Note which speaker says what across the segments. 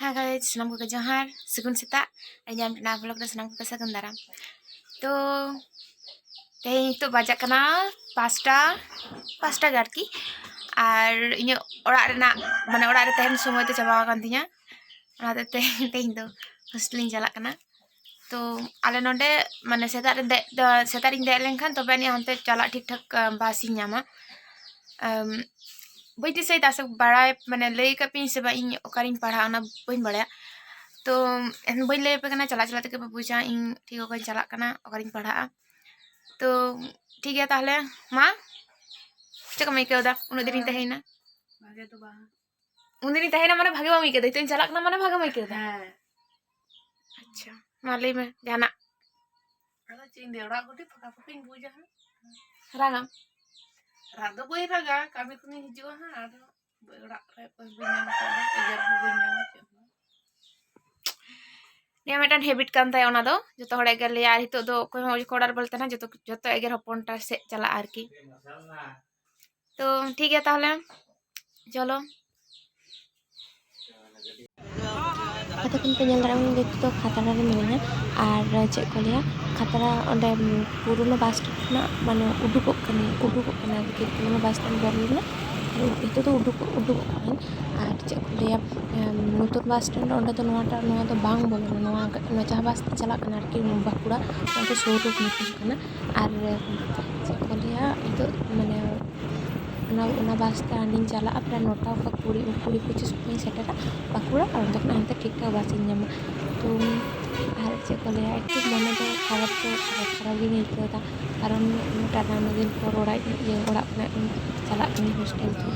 Speaker 1: Hai guys, senang ko Johar, Segun Sita, jangan pernah vlog dan senang ko sagun daram. तो तेज तो बजा कना pasta गारकी और इन माने ओड़ा रे तहन समय तो चाबा कान तिया ओनाते तेज तो हॉस्टल चला कना तो आले नोडे माने सेता रिन दे लेनखान तबे नि हानते चला ठीक ठाक बासी ᱧᱟᱢᱟ बई दिसै दासे बड़ाय माने लई कपिन से बा इन ओकारिन पढ़ा ओना बई बड़ाया तो एन बई ले पे कना चला चला तक बुझा इन ठीक ओकाइन चला कना ओकारिन पढ़ा तो ठीक है ताहले मा चेक मेके ओदा उन दिन तहेना
Speaker 2: भागे तो बाहा
Speaker 1: उन दिन तहेना माने भागे मेके दे तो चला कना माने भागे मेके दा
Speaker 2: हां
Speaker 1: अच्छा मा लई में जाना
Speaker 2: ada cing de ora gede paka-paking buja
Speaker 1: रागम
Speaker 2: rada boy raga kami kuni hijau ha ada ora re pas bunyang pada ejar bunyang aja
Speaker 1: निया मेटन हैबिट कान ताय ओना दो जतो हड़े गेल यार हितो दो कोई हो कोड़ार बोलते ना जतो जतो एगर हपनटा से चला आरकी तो ठीक है ताहले चलो
Speaker 3: Kata pun penyelenggaraan itu tuh Khatara रे मिलना और चेक को लिया Khatara ओंडे पुरानो बस स्टैंड ना माने उडुकोक कना कि पुरानो बस स्टैंड बोलना itu tuh uduk kan और चेक को लिया नतुन बस स्टैंड ओंडे तो नोआ तो बांग बोलना नोआ जहां बस चला कना कि बाकुड़ा तो शोरूम मीटिंग कना और चेक को लिया itu माने una basta aning chala apra nota ka kuri 25 point setera bakura और तक अंत ठीक ठाक बासिन ᱧᱟᱢᱟ तो আর যে কলে একটু মনে তো খারাপ ᱜᱮ ᱟᱹᱭᱠᱟᱹᱣ ᱫᱟ কারণ টানা দিন পর ওড়াই ওড়াᱜ ᱠᱷᱚᱱᱟᱜ ᱪᱟᱞᱟᱜ ᱠᱟᱹᱱᱟᱹᱧ ᱦᱳᱥᱴᱮᱞ ᱛᱮ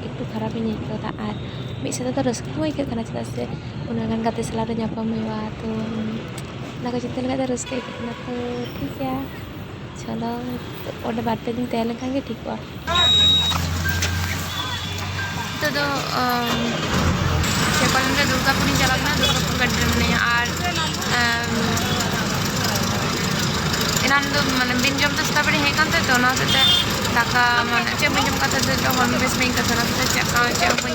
Speaker 3: একটু খারাপ ᱤᱧ ᱟᱹᱭᱠᱟᱹᱣ ᱫᱟ ᱟᱨ ᱢᱤᱫ ᱥᱟᱶᱛᱮ ᱫᱚ ᱨᱟᱹᱥᱠᱟᱹ ᱦᱚᱸ ᱟᱹᱭᱠᱟᱹᱜ ᱠᱟᱱᱟ ᱪᱮᱫᱟᱜ ᱥᱮ ᱩᱱᱟᱹᱜ ᱜᱟᱱ ᱜᱟᱛᱮ ᱥᱟᱞᱟᱜ ᱨᱮ ᱧᱟᱯᱟᱢ ᱦᱩᱭᱩᱜᱼᱟ तो ᱚᱱᱟ ᱠᱚ ᱪᱤᱱᱛᱟᱹ ᱞᱮᱠᱷᱟᱡ ᱫᱚ ᱨᱟᱹᱥᱠᱟᱹ ᱟᱹᱭᱠᱟᱹᱜ ᱠᱟᱱᱟ तो ठीक गया चलो ᱚᱸᱰᱮ ᱵᱟᱨ ᱯᱮ ᱫᱤᱱ ᱛᱟᱦᱮᱸ ᱞᱮᱱᱠᱷᱟᱱ ᱜᱮ ᱴᱷᱤᱠᱚᱜᱼᱟ
Speaker 1: तो सेकंड दुर्गापुर चलना दुर्गापुर गड्ढे में और इनान दो माने बिन जम तो स्ताबड़ी है कांते तो ना से दाका माने चे बिन जम काते तो हॉर्न बेस में काते ना से चे कोई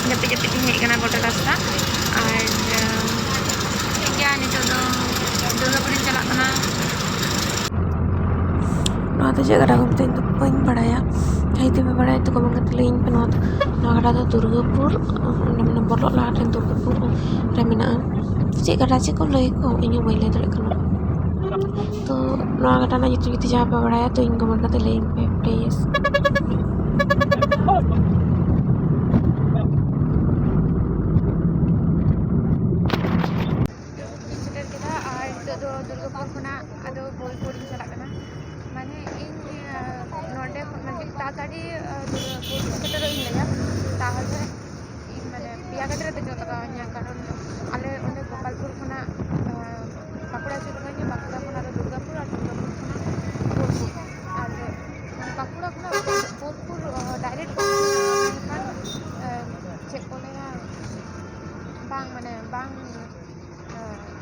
Speaker 1: जपे जपे तीन है कना गोटा रास्ता और क्या नहीं तो दुर्गापुर चला कना
Speaker 3: नोआ तो जगह को तो बइन पढ़ाया అయితే బడా అయితే కొమంగతల ఇన్ పెనోత నాగరాద దుర్గాపూర్ మన బొర్లో లాటెన్ దుర్గాపూర్ రెమినా ᱪᱮᱫ ᱠᱟᱴᱟ ᱪᱮᱫ ᱠᱚ ᱞᱟᱹᱭ ᱠᱚ ᱤᱧ ᱵᱟᱹᱧ ᱞᱟᱹᱭ ᱫᱟᱲᱮᱭᱟᱜ ᱠᱟᱱᱟ तो ᱱᱚᱣᱟ ᱠᱟᱴᱟ ᱨᱮᱱᱟᱜ ᱧᱩᱛᱩᱢ ᱡᱩᱫᱤ ᱡᱟᱦᱟᱸ ᱯᱮ ᱵᱟᱲᱟᱭᱟ तो ᱤᱧ ᱠᱚᱢᱮᱱᱴ ᱠᱟᱛᱮ ᱞᱟᱹᱭ ᱯᱮ ᱯᱞᱤᱡ
Speaker 1: दुर्गापुर खुना अदो बोलपुर चला कना माने इन नोडे माने ताताड़ी दुर्गापुर लैया ताहले इन माने पिया गडरे ते जो तका न्या कारण आले ओंडे गोपालपुर खुना बाकुड़ा चुलुगानी बाकुड़ा खुना दुर्गापुर और दुर्गापुर खुना बोलपुर और बाकुड़ा खुना बोलपुर डायरेक्ट खान चेक को लैया बांग माने बांग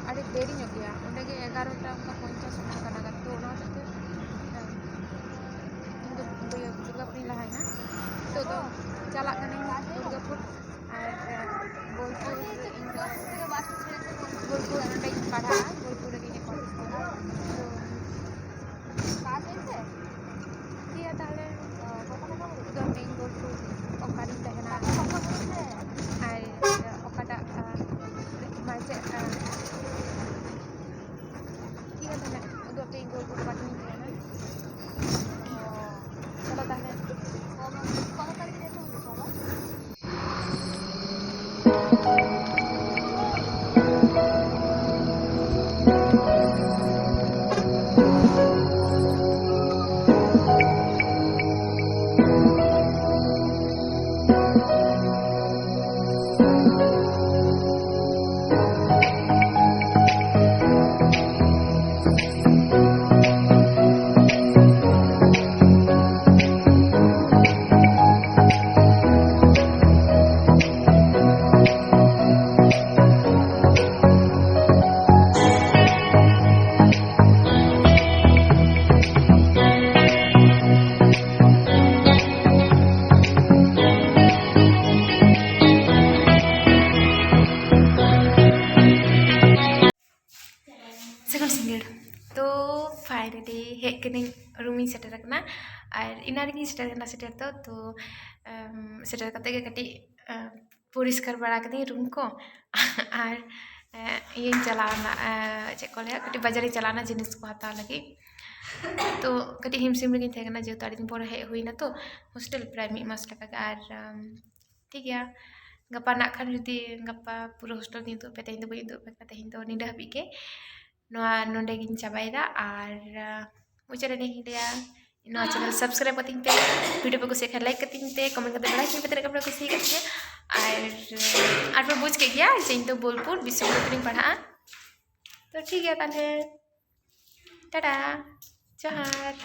Speaker 1: अरे देरी हो गया उन्हें 11टा उनका 50 मिनट का लगा तो ना होते तो दुर्गापुर लहा है ना तो चला करने दुर्गापुर और बोलपुर उन्हें पढ़ा बोलपुर के कॉलेज पढ़ा तो दिया ताले तो मेन बोलपुर ओकारिन तहना और ओकाटा माचे उधर पे गोलपुर बाटी नहीं है ना चलो ताहले कौन तारीख देते हो बाबा कहीं रूम सेटर करना और इना रेगी सेटर तो सेटर करते के कटी परिष्कार बड़ा कदी रूम को और ये चलाना चे को लिया कटी बाजार चलाना जिनिस को हाथ लगे तो कटी हिमसिम लगी थे ना जेहेतु दिन पर हे हुई ना तो हॉस्टल प्राय मी मास लगा और ठीक है गप्पा ना खान जुदी गप्पा पूरा हॉस्टल दिन तो पे तेहिं तो बई दो पे तेहिं तो निंदा हबी के नोंडे गिन चाबायदा और मुचारे नहीं लिया नोआ चैनल सब्सक्राइब कतिं पे वीडियो पे कुछ लाइक कतिं पे कमेंट करते बड़ा कि पे कपड़ा कुछ करते और बुझ के गया जे इन तो बोलपुर विश्वविद्यालय पढ़ा तो ठीक है ताले टाटा जोहार।